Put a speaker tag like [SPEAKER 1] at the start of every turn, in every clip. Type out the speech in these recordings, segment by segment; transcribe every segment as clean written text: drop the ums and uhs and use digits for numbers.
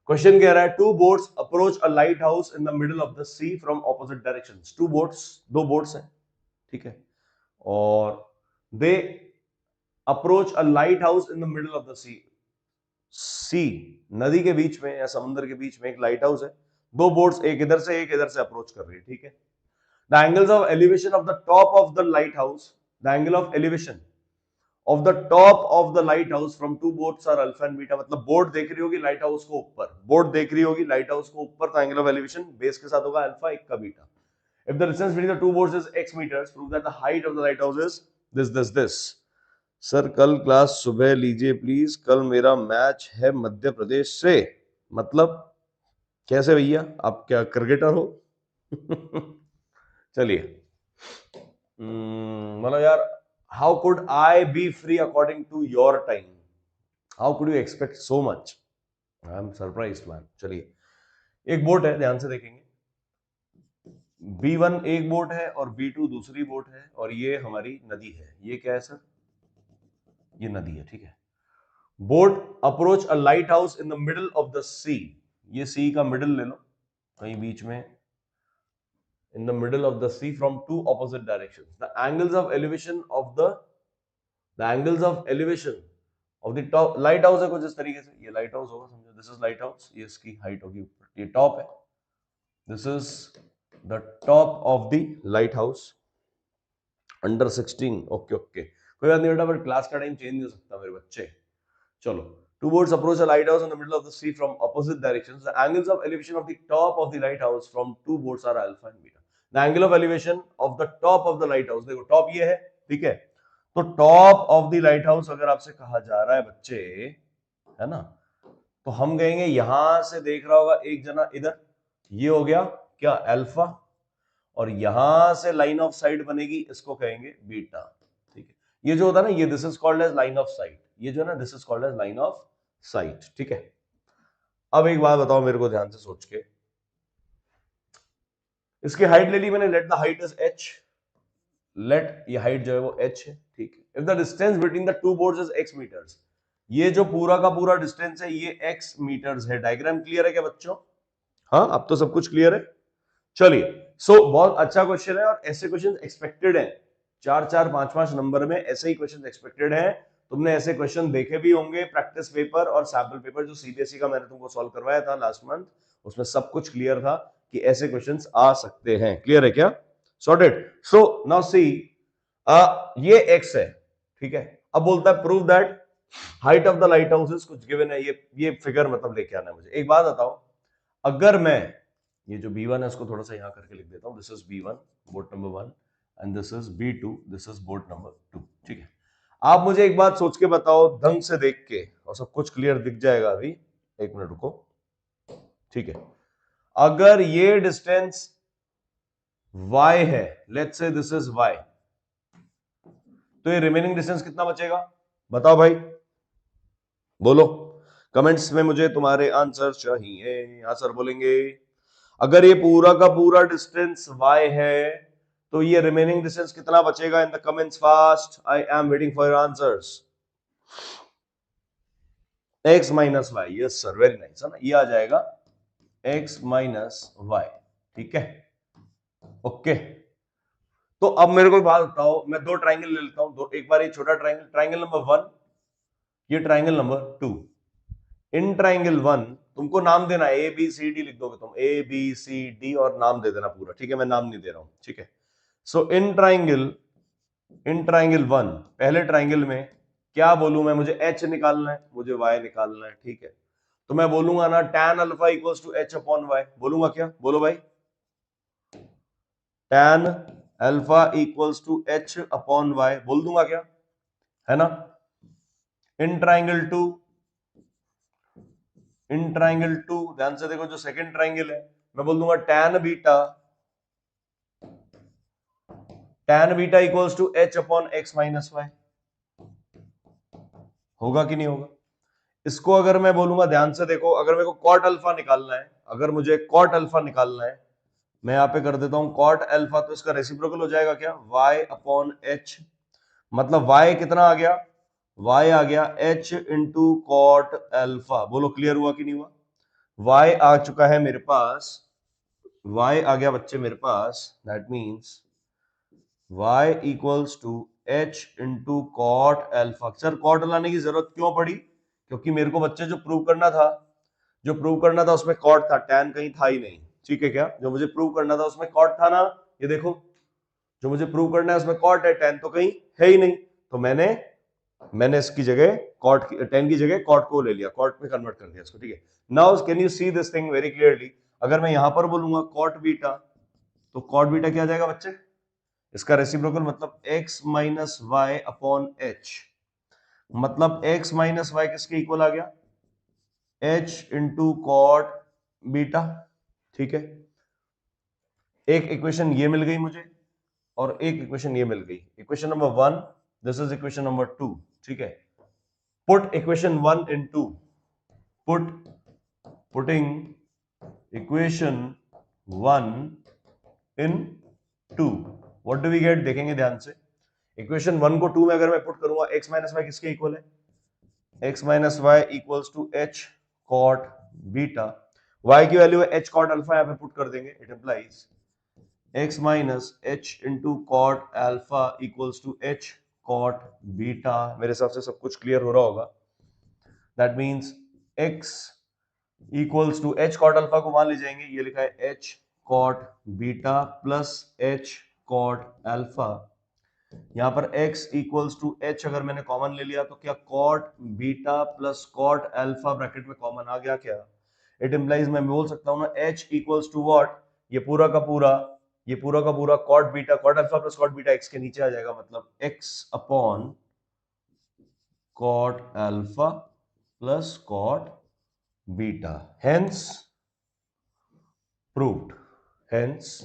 [SPEAKER 1] Question कह रहा है two boats approach a lighthouse in the middle of the sea from opposite directions. Two boats, दो boats हैं, ठीक है, और they approach a lighthouse in the middle of the sea. Sea, नदी के बीच में या समुद्र के बीच में एक लाइट हाउस है, दो बोट्स एक इधर से एक इधर से अप्रोच कर रही है, ठीक है। The angles of elevation of the top of the lighthouse, the angle of elevation of the top of the lighthouse from two boats are alpha and beta. मतलब बोट देख रही होगी light house को ऊपर, boat देख रही होगी light house को ऊपर, तो एंगल ऑफ एलिवेशन बेस के साथ होगा अल्फा, एक का beta. If the distance between the two boats is x meters, prove that the height of the lighthouse is this. Sir कल क्लास सुबह लीजिए प्लीज, कल मेरा मैच है मध्य प्रदेश से। मतलब कैसे भैया, आप क्या क्रिकेटर हो? चलिए, मतलब यार, how could I be free according to your time? How could you expect so much? I am surprised man. चलिए, एक बोट है, ध्यान से देखेंगे, B1 एक बोट है और B2 दूसरी बोट है, और ये हमारी नदी है। ये क्या है सर? ये नदी है, ठीक है। Boat approach a lighthouse in the middle of the sea. ये सी का मिडल ले लो, कहीं बीच में, in the middle of the sea from two opposite directions. The angles of elevation of the top lighthouse है कुछ इस तरीके से, ये लाइट हाउस होगा, समझो, दिस इज लाइट हाउस, ये इसकी हाइट होगी ऊपर, ये टॉप है, this is the top of the light house under 16। Okay okay, कोई बात नहीं बेटा, बट क्लास का टाइम चेंज नहीं हो सकता मेरे बच्चे। चलो, two boats approach a lighthouse in the middle of the sea from opposite directions. The angles of elevation of the top of the lighthouse from two boats are alpha and beta. The angle of elevation of the top of the lighthouse, देखो top ये है, ठीक है, तो top of the light house अगर आपसे कहा जा रहा है बच्चे, है ना, तो हम कहेंगे यहां से देख रहा होगा एक जना इधर, ये हो गया क्या, अल्फा, और यहां से लाइन ऑफ साइट बनेगी, इसको कहेंगे बीटा, ठीक है। ये जो होता है ना, ये this is called as line of sight, ये जो है ना, this is called as line of sight, ठीक है। अब एक बात बताओ मेरे को ध्यान से सोच के, इसकी हाइट ले ली मैंने, let the height is h, let ये हाइट जो है वो h है, ठीक है। If the distance between the two boards is x metres, ये जो पूरा का पूरा डिस्टेंस है ये x मीटर्स है। डायग्राम क्लियर है क्या बच्चों? हाँ, अब तो सब कुछ क्लियर है। चलिए, सो बहुत अच्छा क्वेश्चन है, और ऐसे क्वेश्चन एक्सपेक्टेड है, 4-4, 5-5 नंबर में ऐसे ही क्वेश्चन एक्सपेक्टेड है। तुमने ऐसे क्वेश्चन देखे भी होंगे, प्रैक्टिस पेपर और सैंपल पेपर जो सीबीएसई का मैंने तुमको सॉल्व करवाया था लास्ट मंथ, उसमें सब कुछ क्लियर था कि ऐसे क्वेश्चंस आ सकते हैं। क्लियर है क्या? सॉर्टेड। सो नाउ सी, ये x है, ठीक है। अब बोलता है prove that height of the light house is, कुछ गिवन है, ये फिगर मतलब लेके आना है मुझे। एक बात बताओ, अगर मैं ये जो B1 है उसको थोड़ा सा यहां करके लिख देता हूं, this is B1 boat number 1 and this is B2, this is boat number 2, ठीक है। आप मुझे एक बात सोच के बताओ, ढंग से देख के, और सब कुछ क्लियर दिख जाएगा अभी, एक मिनट रुको, ठीक है। अगर ये डिस्टेंस y है, let's say this is y, तो ये रिमेनिंग डिस्टेंस कितना बचेगा? बताओ भाई, बोलो कमेंट्स में, मुझे तुम्हारे आंसर चाहिए। आंसर बोलेंगे, अगर ये पूरा का पूरा डिस्टेंस y है, तो ये रिमेनिंग डिस्टेंस कितना बचेगा? In the comments fast, I am waiting for your answers. x minus y, yes sir, very nice, है ना, ये आ जाएगा x माइनस वाई, ठीक है, ओके। तो अब मेरे को बात बताओ, मैं दो ट्राइंगल ले लेता हूं, दो, एक बार ये छोटा ट्राइंगल, ट्राइंगल नंबर 1, ये ट्राइंगल नंबर 2। इन ट्राइंगल 1 तुमको नाम देना है, ए बी सी डी लिख दोगे तुम, ए बी सी डी, और नाम दे देना पूरा, ठीक है, मैं नाम नहीं दे रहा हूं, ठीक है। सो इन ट्राइंगल 1, पहले ट्राइंगल में क्या बोलूं मैं, मुझे h निकालना है, मुझे y निकालना है, ठीक है। तो मैं बोलूंगा ना tan alpha equals to h upon y, बोलूंगा क्या? बोलो भाई, tan alpha equals to h upon y, बोल दूंगा क्या? है ना। इन ट्राइंगल 2 ध्यान से देखो, जो सेकंड ट्राइंगल है, मैं बोल दूंगा tan beta equals to h upon x minus y, होगा कि नहीं होगा? इसको अगर मैं बोलूंगा, ध्यान से देखो, अगर मेरे को कॉट अल्फा निकालना है, अगर मुझे कॉट अल्फा निकालना है, मैं यहां पे कर देता हूं कॉट अल्फा, तो इसका रेसिप्रोकल हो जाएगा क्या? y अपॉन h, मतलब y कितना आ गया? y आ गया h इंटू कॉट अल्फा। बोलो क्लियर हुआ कि नहीं हुआ? y आ चुका है मेरे पास, y आ गया बच्चे मेरे पास, that means y equals to h into cot alpha. Sir cot लाने की जरूरत क्यों पड़ी? क्योंकि मेरे को बच्चे जो प्रूव करना था, उसमें कॉट था, टैन कहीं था ही नहीं। ठीक है क्या? जो मुझे प्रूव करना था उसमें कॉट था ना, ये देखो, जो मुझे प्रूव करना है उसमें कॉट है, टैन तो कहीं है ही नहीं। तो मैंने इसकी जगह कॉट, टैन की जगह कॉट को ले लिया, कॉट में कन्वर्ट कर दिया इसको। ठीक है, now can you see this thing very clearly? अगर मैं यहां पर बोलूंगा कॉट बीटा, तो कॉट बीटा क्या आ जाएगा बच्चे? इसका रेसिप्रोकल मतलब x minus y upon h, मतलब x माइनस वाई किसके इक्वल आ गया? h into cot beta. ठीक है, एक इक्वेशन ये मिल गई मुझे और एक इक्वेशन ये मिल गई। Equation number 1, this is equation number 2। ठीक है, put equation 1 in 2, putting equation 1 in 2, what do we get? देखेंगे ध्यान से। इक्वेशन 1 को 2 में अगर मैं पुट करूंगा, x माइनस वाई किसके इक्वल है? x minus y equals to h cot beta. y की वैल्यू है h कॉट अल्फा, यहां पे पुट कर देंगे। It implies x minus h into cot alpha equals to h cot beta. मेरे हिसाब से सब कुछ क्लियर हो रहा होगा। That means x equals to h cot alpha को मान ले जाएंगे, ये लिखा है h cot beta plus h cot alpha. यहां पर x इक्वल्स टू h अगर मैंने कॉमन ले लिया तो क्या cot beta plus cot alpha bracket में कॉमन आ गया क्या? इट इंप्लाइज मैं बोल सकता हूं ना h इक्वल्स टू व्हाट, ये पूरा का पूरा cot beta, cot alpha plus cot beta x के नीचे आ जाएगा, मतलब x upon cot alpha plus cot beta. Hence proved, hence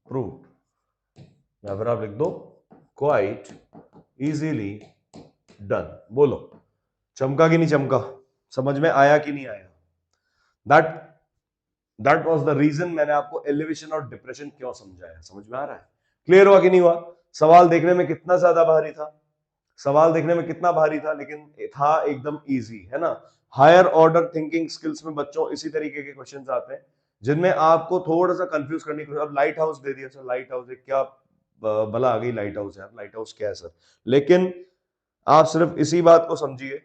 [SPEAKER 1] proved. या फिर आप लिख दो क्वाइट इजीली डन। बोलो चमका कि नहीं चमका? समझ में आया कि नहीं आया? दैट वाज द रीजन मैंने आपको एलिवेशन और डिप्रेशन क्यों समझाया। समझ में आ रहा है? क्लियर हुआ कि नहीं हुआ? सवाल देखने में कितना ज्यादा भारी था, सवाल देखने में कितना भारी था, लेकिन था एकदम इजी, है ना? हायर ऑर्डर थिंकिंग स्किल्स में बच्चों इसी तरीके के क्वेश्चंस आते हैं जिनमें आपको थोड़ा सा कंफ्यूज करने की। अब लाइट हाउस दे दिया सर, लाइट हाउस क्या भला आ गई लाइट हाउस? यार लाइट हाउस क्या है सर? लेकिन आप सिर्फ इसी बात को समझिए,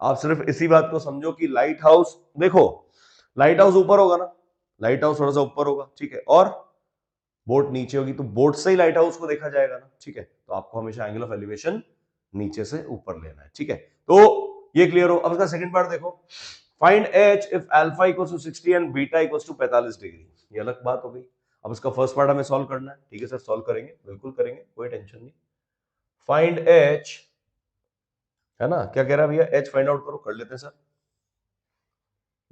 [SPEAKER 1] आप सिर्फ इसी बात को समझो कि लाइट हाउस, देखो लाइट हाउस ऊपर होगा ना, लाइट हाउस थोड़ा सा ऊपर होगा, ठीक है, और बोट नीचे होगी, तो बोट से ही लाइट हाउस को देखा जाएगा ना, ठीक है। तो आपको हमेशा एंगल ऑफ एलिवेशन नीचे से ऊपर लेना है, ठीक है। तो ये क्लियर हो। अब इसका सेकंड पार्ट देखो, find h if alpha equals to 60 and beta equals to 45 degree. ये अलग बात हो गई। अब इसका फर्स्ट पार्ट हमें सॉल्व करना है, ठीक है सर, सॉल्व करेंगे, बिल्कुल करेंगे, कोई टेंशन नहीं। फाइंड एच, है ना, क्या कह रहा है भैया? एच फाइंड आउट करो, कर लेते हैं सर।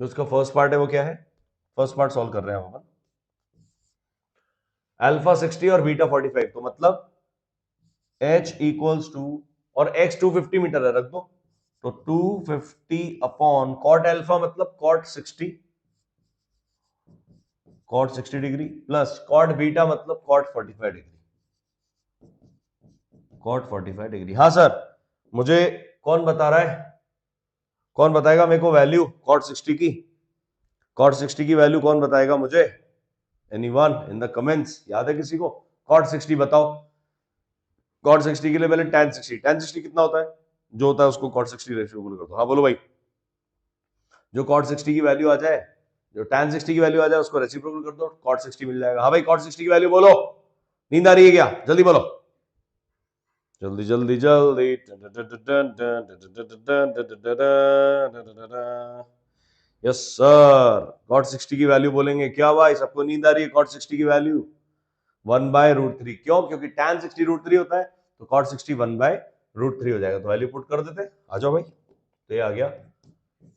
[SPEAKER 1] जो उसका फर्स्ट पार्ट है वो क्या है? फर्स्ट पार्ट सॉल्व कर रहे हैं हम अपन। अल्फा 60 और बीटा 45, तो मतलब h इक्वल्स टू, और x 250 मीटर है, रख दो, तो 250 अपॉन कॉट अल्फा मतलब cot 60 degree plus cot beta मतलब कॉट 45 डिग्री, कॉट 45 डिग्री। हाँ सर, मुझे कौन बता रहा है, कौन बताएगा मेरे को वैल्यू कॉट 60 की? कॉट 60 की वैल्यू कौन बताएगा मुझे? Anyone in the comments? याद है किसी को? कॉट 60 बताओ। कॉट 60 के लिए पहले tan 60, tan 60 कितना होता है? जो होता है उसको कॉट 60 रेशियो कर दो। हाँ बोलो भाई, जो कॉट 60 की वैल्यू आ जाए, जो tan 60 की वैल्यू आ जाए उसको रेसिप्रोकल कर दो, कॉट 60 मिल जाएगा। हाँ भाई, कॉट 60 की वैल्यू बोलो। नींद आ रही है क्या? जल्दी बोलो, जल्दी जल्दी जल्दी। यस सर, कॉट 60 की वैल्यू बोलेंगे क्या भाई? सबको नींद आ रही है? कॉट 60 की वैल्यू 1/√3। क्यों? क्योंकि tan 60 √3 होता है, तो cot 60 1/√3 हो जाएगा। तो वैल्यू पुट कर देते, आ जाओ भाई। तो ये आ गया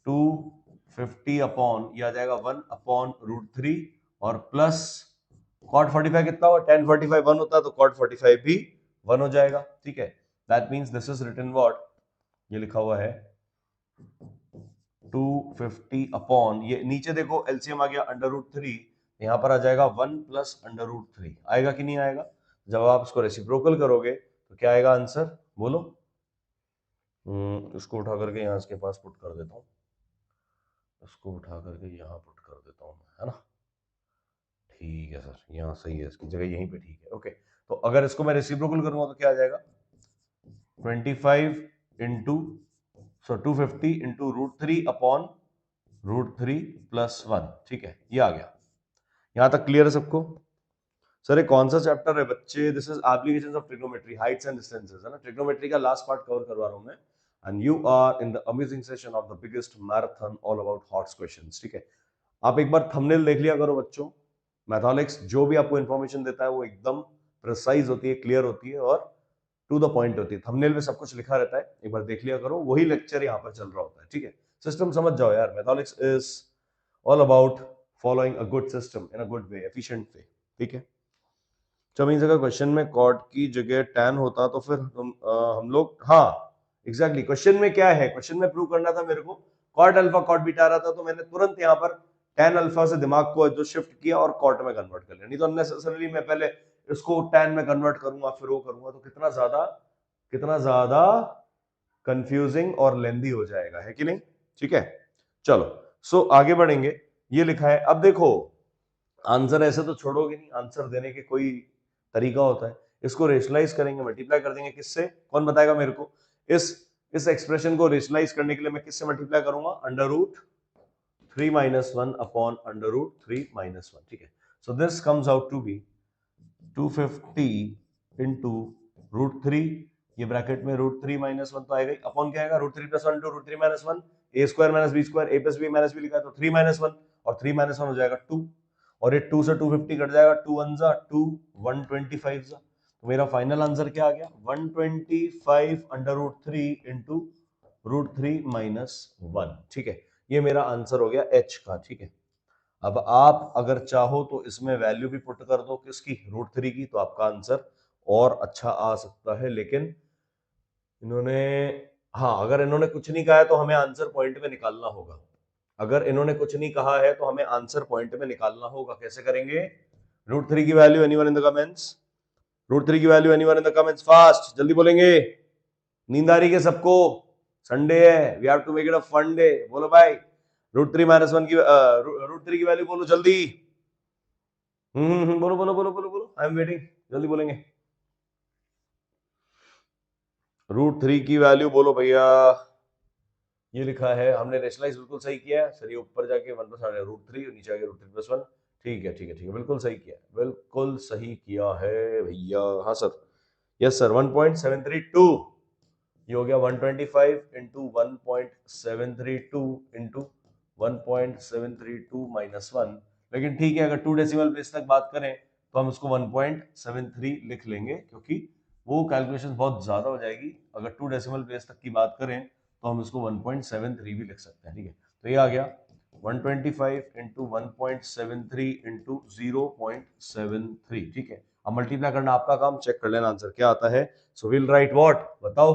[SPEAKER 1] 250 अपॉन, ये आ जाएगा 1/√3, और प्लस cot 45 कितना हुआ? tan 45 1 होता है, तो cot 45 भी 1 हो जाएगा, ठीक है। That means this is written what, ये लिखा हुआ है 250 अपॉन, ये नीचे देखो एलसीएम आ गया √3, यहां पर आ जाएगा 1 प्लस √3। आएगा कि नहीं आएगा? जब आप इसको रेसिप्रोकल करोगे तो क्या आएगा आंसर? बोलो, इसको उठा करके यहाँ इसके पास पुट कर देता हूँ, इसको उठा करके यहाँ पुट कर देता हूँ, है ना। ठीक है सर, यहाँ सही है, इसकी जगह यहीं पे ठीक है। ओके, तो अगर इसको मैं रेसिप्रोकल करूंगा तो क्या आ जाएगा, 25 इंटू 250 इंटू √3 अपॉन √3 प्लस 1। ठीक है, ये आ गया। यहां तक क्लियर है सबको? सर ये कौन सा चैप्टर है बच्चे? This is applications of trigonometry, Heights and distances, है ना। ट्रिग्नोमेट्री का लास्ट पार्ट कवर करवा रहा हूं मैं, and you are in the amazing session of the biggest marathon all about HOTS questions. ठीक है, आप एक बार थंबनेल देख लिया करो बच्चों। मैथमेटिक्स जो भी आपको इन्फॉर्मेशन देता है वो एकदम प्रिसाइज होती है, क्लियर होती है और टू द पॉइंट होती है। थंबनेल में सब कुछ लिखा रहता है, एक बार देख लिया करो, वही लेक्चर यहाँ पर चल रहा होता है। ठीक है, सिस्टम समझ जाओ यार। Mathematics is all about following a good system in a good way, efficient way. ठीक है, जब इन जगह क्वेश्चन में कॉट की जगह टैन होता तो फिर हम लोग, हाँ एग्जैक्टली, क्वेश्चन में क्या है, क्वेश्चन में प्रूव करना था मेरे को कॉट अल्फा कॉट बीटा आ रहा था, तो मैंने तुरंत यहाँ पर टैन अल्फा से दिमाग को जो शिफ्ट किया और कॉट में कन्वर्ट कर लिया। नहीं तो अननेसेसरली मैं पहले इसको टैन में कन्वर्ट करूंगा फिर वो करूंगा, तो कितना ज्यादा कंफ्यूजिंग और लेंदी हो जाएगा, है कि नहीं। ठीक है, चलो सो आगे बढ़ेंगे। ये लिखा है, अब देखो आंसर ऐसे तो छोड़ोगे नहीं, आंसर देने के कोई तरीका होता है। इसको रेशनलाइज करेंगे, मल्टीप्लाई कर देंगे, किससे, कौन बताएगा मेरे को। इस एक्सप्रेशन को रेशनलाइज करने के लिए मैं किससे मल्टीप्लाई करूंगा, √3 - 1 अपॉन √3 - 1। ठीक है, so this comes out to be 250 into √3, ये ब्रैकेट में √3 - 1 तो आएगा, अपॉन क्या आएगा, √3 + 1 * √3 - 1, a² - b², a + b - b लिखा है तो 3 - 1, और 3 - 1 हो जाएगा 2, और ये 2 से 250 कट जाएगा, 2 1 जा 2, 125 जा, तो मेरा फाइनल आंसर क्या आ गया, 125 √3 इंटू √3 - 1। ठीक है, ये मेरा आंसर हो गया एच का। ठीक है, अब आप अगर चाहो तो इसमें वैल्यू भी पुट कर दो किसकी, √3 की, तो आपका आंसर और अच्छा आ सकता है। लेकिन इन्होंने, हाँ अगर इन्होंने कुछ नहीं कहा है तो हमें आंसर पॉइंट में निकालना होगा। अगर इन्होंने कुछ नहीं कहा है तो हमें आंसर पॉइंट में निकालना होगा। कैसे करेंगे, √3 की value anyone in the comments, √3 की value anyone in the comments, fast जल्दी बोलेंगे। नींद आ रही है सबको, संडे है, we have to make it a fun day. बोलो भाई, √3 - 1 की √3 की वैल्यू बोलो जल्दी। बोलो बोलो बोलो बोलो बोलो, आई एम वेटिंग, जल्दी बोलेंगे। √3 की वैल्यू बोलो भैया। ये लिखा है, हमने रेशनलाइज बिल्कुल सही किया है सर, ये ऊपर जाके 1 + √3 और नीचे आके √3 + 1। ठीक है ठीक है ठीक है, बिल्कुल सही किया, बिल्कुल सही किया है भैया। हाँ सर, यस सर, 1.732, ये हो गया 125 इंटू 1.732 इंटू 1.732 - 1। लेकिन ठीक है, अगर 2 डेसिमल प्लेस तक बात करें तो हम इसको 1.73 लिख लेंगे, क्योंकि वो कैलकुलेशन बहुत ज्यादा हो जाएगी। अगर 2 डेसिमल प्लेस तक की बात करें तो हम इसको 1.73 भी लिख सकते हैं। ठीक है, तो ये आ गया 125 इंटू 1.73 इंटू 0.73। ठीक है, अब मल्टीप्लाई करना आपका काम, चेक कर लेना आंसर क्या आता है। सो विल राइट व्हाट, बताओ।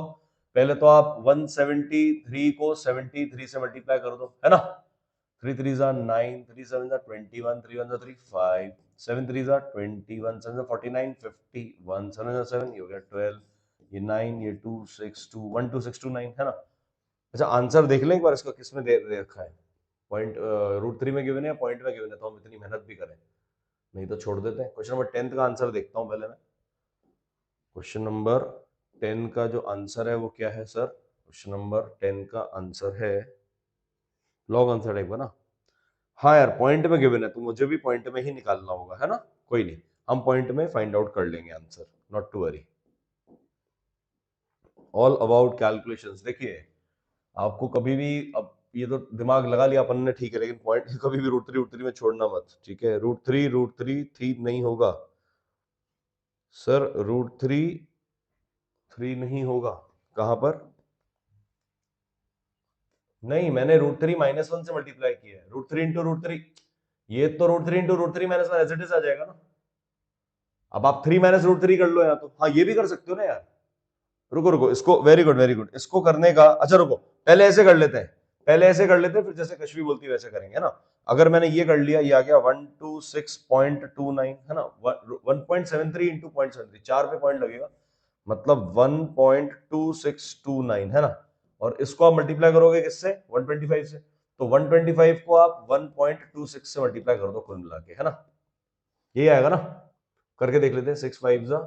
[SPEAKER 1] पहले तो आप 173 को 73 से मल्टीप्लाई कर दो, है ना। 3 3 जा 9, 3 7 जा 21, 3 1 जा 3 5, 7 3 जा 21, 7 जा 49, 51, 7 जा 7, ये हो गया 12, ये 9, ये 2 6 2 1 2 6 2 9, है ना। अच्छा आंसर देख लें एक बार इसका, किसमें दे रखा है, पॉइंट √3 में गिवन है या पॉइंट में गिवन है, तो हम इतनी मेहनत भी करें, नहीं तो छोड़ देते हैं। क्वेश्चन नंबर 10 का आंसर देखता हूं पहले मैं। क्वेश्चन नंबर 10 का जो आंसर है वो क्या है सर, क्वेश्चन नंबर 10 का आंसर है लॉग आंसर टाइप का ना। हाँ यार, पॉइंट में गिवन है तो मुझे भी पॉइंट में ही निकालना होगा, है ना। कोई नहीं, हम पॉइंट में फाइंड आउट कर लेंगे answer, not to worry. All about calculations. देखिए आपको कभी भी, अब ये तो दिमाग लगा लिया अपन ने, ठीक है, लेकिन पॉइंट कभी भी √3 में छोड़ना मत, ठीक है। √3 थ्री नहीं होगा सर, √3 नहीं होगा, कहां पर, नहीं मैंने √3 - 1 से मल्टीप्लाई किया है, √3 इंटू √3, ये तो √3 इंटू √3 - 1 एज इट इज आ जाएगा ना। अब आप 3 - √3 कर लो या तो, हाँ ये भी कर सकते हो ना यार। रुको रुको, इसको वेरी गुड वेरी गुड, इसको करने का, अच्छा रुको पहले ऐसे कर लेते हैं, पहले ऐसे कर लेते हैं, फिर जैसे कश्मीर बोलती है वैसे करेंगे ना। अगर मैंने ये कर लिया, ये आ गया 126.29, है ना, 1.73 इंटू 0.73, 4 पे पॉइंट लगेगा, मतलब 1.2629, है ना। और इसको आप मल्टीप्लाई करोगे किससे, 125 से, तो 125 को आप 1.26 से मल्टीप्लाई कर दो कुल मिला के, है ना, यही आएगा ना, करके देख लेते हैं। 6 5 जा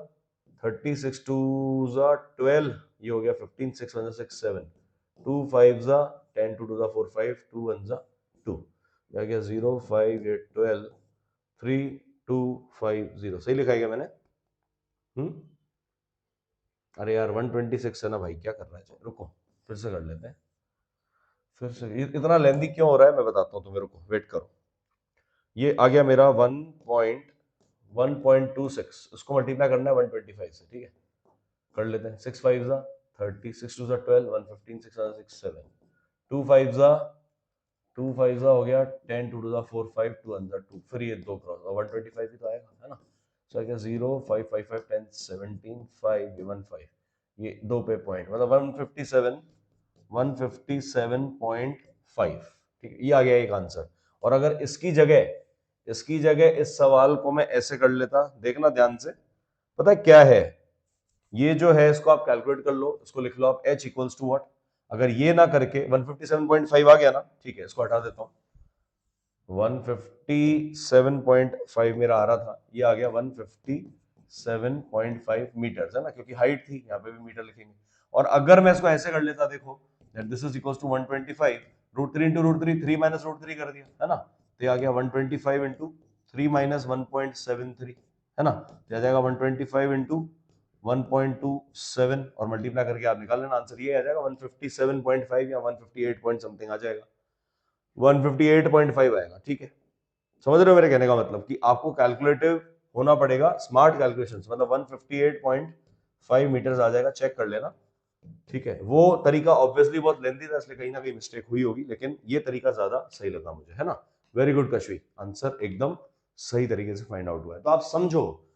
[SPEAKER 1] 30, 6 2 जा 12, ये हो गया 15, 6 1 6 7, 2 5 जा 10, 2 2 जा 4 5, 2 1 जा 2, ये आ गया 0 5 8 12 3 2 5 0, सही लिखा है क्या मैंने? अरे यार 126 है ना भाई, क्या कर रहा है, रुको फिर से कर लेते हैं, फिर से इतना लेंदी क्यों हो रहा है मैं बताता हूँ तुम्हें, रुको वेट करो। ये आ गया मेरा 1.26, उसको मल्टीप्लाई करना है 125 से, ठीक है, कर लेते हैं। 6 5 जा 30, 6 2 जा 12, 115, 6 1 6 7, 2 5 जा हो गया 10, 2 2 जा 4 5, 2 1 जा 2, फिर ये दो क्रॉस 125 ही तो आएगा, है ना, सो आ गया 0 5 5 5 10 17 5 1 5, ये दो पे पॉइंट, मतलब 157.5, ठीक है, ये आ गया एक आंसर। और अगर इसकी जगह इस सवाल को मैं ऐसे कर लेता, देखना ध्यान से, पता है क्या है, ये जो है इसको आप कैलकुलेट कर लो, इसको लिख लो आप h इक्वल्स टू व्हाट, अगर ये ना करके 157.5 आ गया ना, ठीक है, इसको हटा देता हूं, 157.5 मेरा आ रहा था, ये आ गया 157.5 मीटर, है ना, क्योंकि हाइट थी, यहाँ पे भी मीटर लिखेंगे। और अगर मैं इसको ऐसे कर लेता, देखो this is equals to 125, √3 into √3, 3 minus √3 कर दिया, है ना, तो आ गया 125 इंटू 3 माइनस 1.73, है ना, तो आ जाएगा 125 इंटू 1.27 और मल्टीप्लाई करके आप निकाल लेना, आंसर ये आ जाएगा 157.5 या 158 पॉइंट समथिंग आ जाएगा, 158.5 आएगा, ठीक है। समझ रहे हो मेरे कहने का मतलब कि आपको कैलकुलेटिव होना पड़ेगा, स्मार्ट कैलकुलेशंस, मतलब 158.5 मीटर्स आ जाएगा, चेक कर लेना, ठीक है। वो तरीका ऑब्वियसली बहुत लेंथी था, इसलिए कहीं ना कहीं मिस्टेक हुई होगी, लेकिन ये तरीका ज्यादा सही लगा मुझे, है ना। वेरी गुड कश्वी, आंसर एकदम सही तरीके से फाइंड आउट हुआ है। तो आप समझो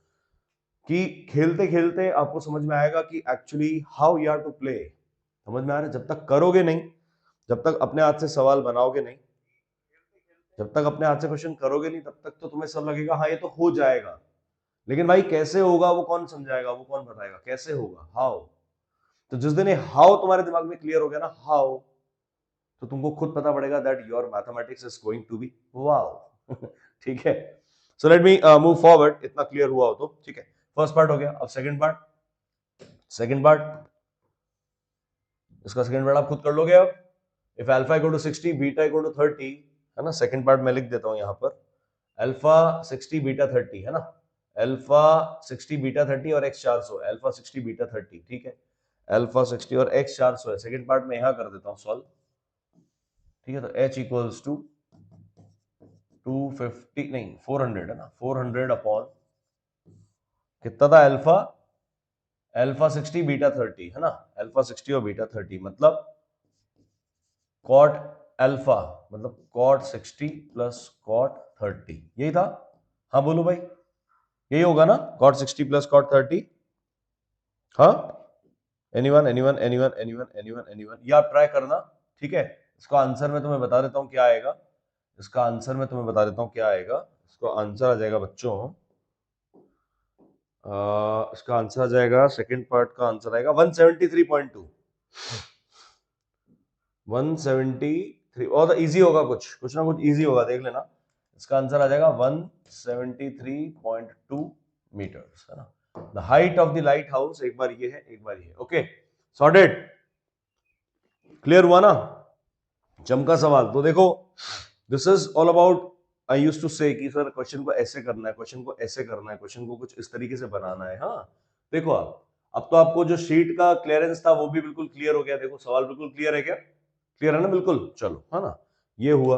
[SPEAKER 1] कि खेलते खेलते आपको समझ में आएगा कि actually how you have to play, समझ में आ रहा है। जब तक करोगे नहीं, जब तक अपने हाथ से सवाल बनाओगे नहीं, जब तक अपने हाथ से क्वेश्चन करोगे नहीं, तब तक तो तुम्हें सब लगेगा हाँ ये तो हो जाएगा, लेकिन भाई कैसे होगा वो कौन समझाएगा, वो कौन बताएगा कैसे होगा, हाउ। तो जिस दिन ये हाउ तुम्हारे दिमाग में क्लियर हो गया ना, हाउ, तो तुमको खुद पता पड़ेगा that your mathematics is going to be wow. ठीक है, so let me move forward, इतना क्लियर हुआ हो तो ठीक है। फर्स्ट पार्ट हो गया, अब सेकंड पार्ट, इसका सेकंड पार्ट आप खुद कर लोगे। अब if alpha equal to 60 beta equal to 30, है ना, सेकंड पार्ट मैं लिख देता हूं यहां पर, अल्फा 60 बीटा 30, है ना, अल्फा 60 बीटा 30 और x 400, अल्फा 60 बीटा 30, ठीक है, अल्फा 60 और x 400 है। सेकंड पार्ट में यहां कर देता हूं सॉल्व, ठीक है, तो h इक्वल्स टू 250 नहीं 400, है ना, 400 अपॉन कितना था अल्फा, अल्फा 60 बीटा 30, है ना, अल्फा 60 और बीटा 30 मतलब कॉट अल्फा, मतलब कॉट 60 प्लस कॉट 30, यही था। हाँ बोलो भाई, यही होगा ना, कॉट 60 प्लस कॉट 30। हाँ, anyone anyone anyone anyone anyone anyone, ये आप ट्राई करना, ठीक है। इसका आंसर मैं तुम्हें बता देता हूं क्या आएगा, इसका आंसर मैं तुम्हें बता देता हूं क्या आएगा। इसका आंसर आ जाएगा बच्चों, इसका आंसर आ जाएगा, सेकंड पार्ट का आंसर आएगा 173.2, 173, और इजी होगा, कुछ ना कुछ इजी होगा, देख लेना। इसका आंसर आ जाएगा 173.2 मीटर्स, है ना। The height of the light house, एक बार ये है एक बार ये, ओके सॉर्टेड, क्लियर हुआ ना, चमका सवाल। तो देखो this is all about, I used to say कि सर क्वेश्चन को ऐसे करना है, क्वेश्चन को ऐसे करना है, क्वेश्चन को कुछ इस तरीके से बनाना है। हाँ देखो आप, अब तो आपको जो शीट का क्लियरेंस था वो भी बिल्कुल क्लियर हो गया। देखो सवाल बिल्कुल क्लियर है क्या, क्लियर है ना, बिल्कुल, चलो, है ना, ये हुआ।